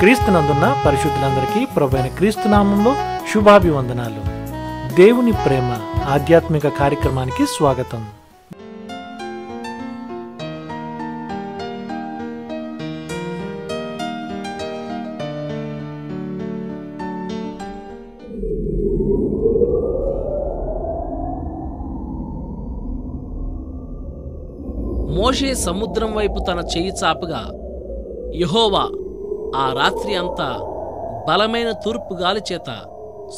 క్రీస్తునందున్న పరిశుద్ధులందరికీ ప్రభువైన క్రీస్తు నామంలో శుభాభివందనాలు. దేవుని ప్రేమ ఆధ్యాత్మిక కార్యక్రమానికి స్వాగతం. మోషే సముద్రం వైపు తన చెయ్యి చాపగా యెహోవా ఆ రాత్రి అంతా బలమైన తూర్పు గాలి చేత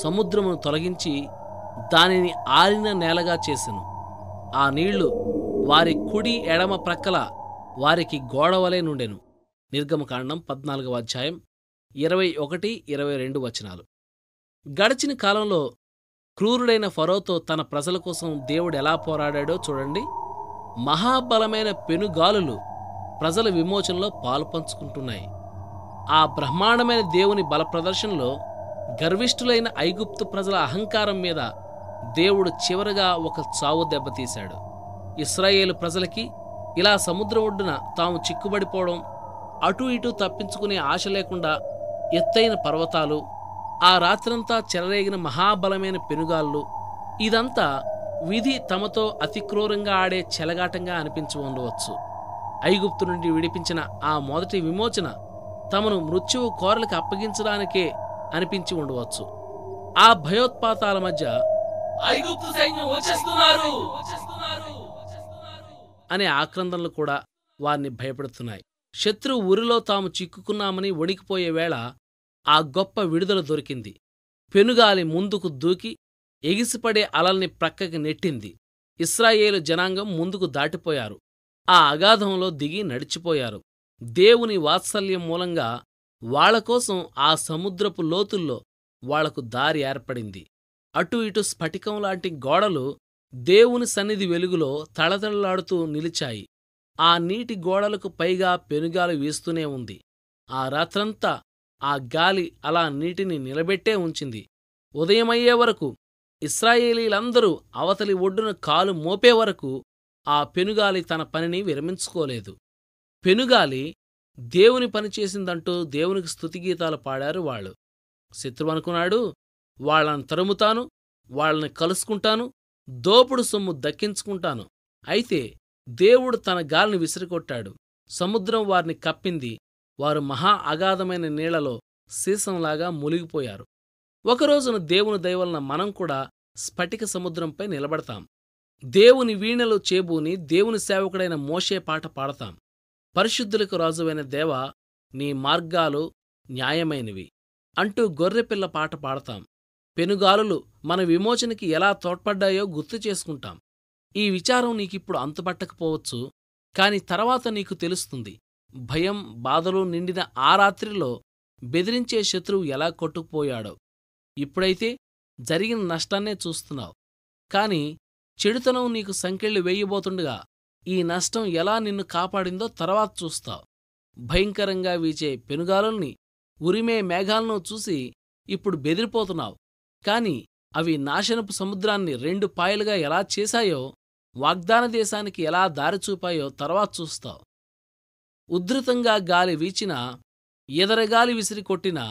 సముద్రమును తొలగించి దానిని ఆరిన నేలగా చేసెను. ఆ నీళ్లు వారి కుడి ఎడమ ప్రక్కల వారికి గోడవలే నుండెను. నిర్గమకాండం 14వ అధ్యాయం 21-22 వచనాలు. గడిచిన కాలంలో క్రూరుడైన ఫరోతో తన ప్రజల కోసం దేవుడు ఎలా పోరాడాడో చూడండి. మహాబలమైన పెనుగాలులు ప్రజల విమోచనలో పాలు పంచుకుంటున్నాయి. ఆ బ్రహ్మాండమైన దేవుని బల ప్రదర్శనలో గర్విష్ఠులైన ఐగుప్తు ప్రజల అహంకారం మీద దేవుడు చివరగా ఒక చావు దెబ్బతీశాడు. ఇశ్రాయేలు ప్రజలకి ఇలా సముద్రం ఒడ్డున తాము చిక్కుబడిపోవడం, అటూ ఇటూ తప్పించుకునే ఆశ లేకుండా ఎత్తైన పర్వతాలు, ఆ రాత్రంతా చెలరేగిన మహాబలమైన పెనుగాళ్ళు, ఇదంతా విధి తమతో అతి క్రూరంగా ఆడే చెలగాటంగా అనిపించి ఉండవచ్చు. ఐగుప్తు నుండి విడిపించిన ఆ మొదటి విమోచన తమను మృత్యువు కోరలకు అప్పగించడానికే అనిపించి ఉండవచ్చు. ఆ భయోత్పాతాల మధ్య ఐగుప్తు సైన్యం వచ్చేస్తున్నారు అనే ఆక్రందనలు కూడా వారిని భయపెడుతున్నాయి. శత్రువు ఊరిలో తాము చిక్కుకున్నామని వణికిపోయే వేళ ఆ గొప్ప విడుదల దొరికింది. పెనుగాలి ముందుకు దూకి ఎగిసిపడే అలల్ని ప్రక్కకి నెట్టింది. ఇశ్రాయేలు జనాంగం ముందుకు దాటిపోయారు. ఆ అగాధంలో దిగి నడిచిపోయారు. దేవుని వాత్సల్యం మూలంగా వాళ్లకోసం ఆ సముద్రపు లోతుల్లో వాళ్లకు దారి ఏర్పడింది. అటు ఇటు స్ఫటికం లాంటి గోడలు దేవుని సన్నిధి వెలుగులో తళతళలాడుతూ నిలిచాయి. ఆ నీటి గోడలకు పైగా పెనుగాలి వీస్తూనే ఉంది. ఆ రాత్రంతా ఆ గాలి అలా నీటిని నిలబెట్టే ఉంచింది. ఉదయమయ్యే వరకు ఇశ్రాయేలీలందరూ అవతలి ఒడ్డున కాలు మోపే వరకు ఆ పెనుగాలి తన పనిని విరమించుకోలేదు. పెనుగాలి దేవుని పనిచేసిందంటూ దేవునికి స్తుతిగీతాలు పాడారు వాళ్ళు. శత్రువు అనుకున్నాడు, వాళ్లను తరుముతాను, వాళ్ళని కలుసుకుంటాను, దోపుడు సొమ్ము దక్కించుకుంటాను. అయితే దేవుడు తన గాలిని విసిరికొట్టాడు. సముద్రం వారిని కప్పింది. వారు మహా అగాధమైన నీళ్లలో సీసంలాగా మునిగిపోయారు. ఒకరోజున దేవుని దయవలన మనం కూడా స్ఫటిక సముద్రంపై నిలబడతాం. దేవుని వీణలు చేబూని దేవుని సేవకుడైన మోషే పాట పాడతాం. పరిశుద్ధులకు రాజువైన దేవా, నీ మార్గాలు న్యాయమైనవి అంటూ గొర్రెపిల్ల పాట పాడతాం. పెనుగాలులు మన విమోచనకి ఎలా తోడ్పడ్డాయో గుర్తు చేసుకుంటాం. ఈ విచారం నీకిప్పుడు అంతుపట్టకపోవచ్చు, కాని తర్వాత నీకు తెలుస్తుంది. భయం, బాధలు నిండిన ఆ రాత్రిలో బెదిరించే శత్రువు ఎలా కొట్టుకుపోయాడో. ఇప్పుడైతే జరిగిన నష్టాన్నే చూస్తున్నావు, కాని చెడుతనం నీకు సంకెళ్ళు వేయబోతుండగా ఈ నష్టం ఎలా నిన్ను కాపాడిందో తర్వాత చూస్తావు. భయంకరంగా వీచే పెనుగాలుల్ని, ఉరిమే మేఘాలను చూసి ఇప్పుడు బెదిరిపోతున్నావు. కాని అవి నాశనపు సముద్రాన్ని 2 పాయలుగా ఎలా చేశాయో, వాగ్దాన దేశానికి ఎలా దారిచూపాయో తర్వాత చూస్తావు. ఉద్ధృతంగా గాలి వీచినా, ఎదరగాలి విసిరికొట్టినా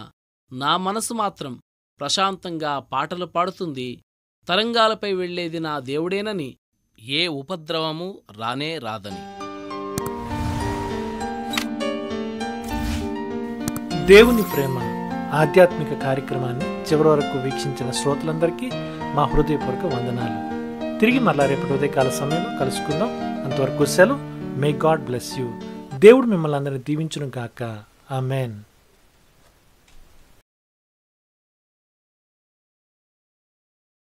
నా మనసు మాత్రం ప్రశాంతంగా పాటలు పాడుతుంది. తరంగాలపై వెళ్లేది నా దేవుడేనని, ఏ ఉపద్రవమూ రానే రాదని. దేవుని ప్రేమ ఆధ్యాత్మిక కార్యక్రమాన్ని చివరి వరకు వీక్షించిన శ్రోతలందరికీ మా హృదయపూర్వక వందనాలు. తిరిగి మరలా రేపటి ఉదయకాల సమయంలో కలుసుకుందాం. అంతవరకు సెలవు. May God bless you. దేవుడు మిమ్మల్ని అందరినీ దీవించును గాక. ఆమెన్.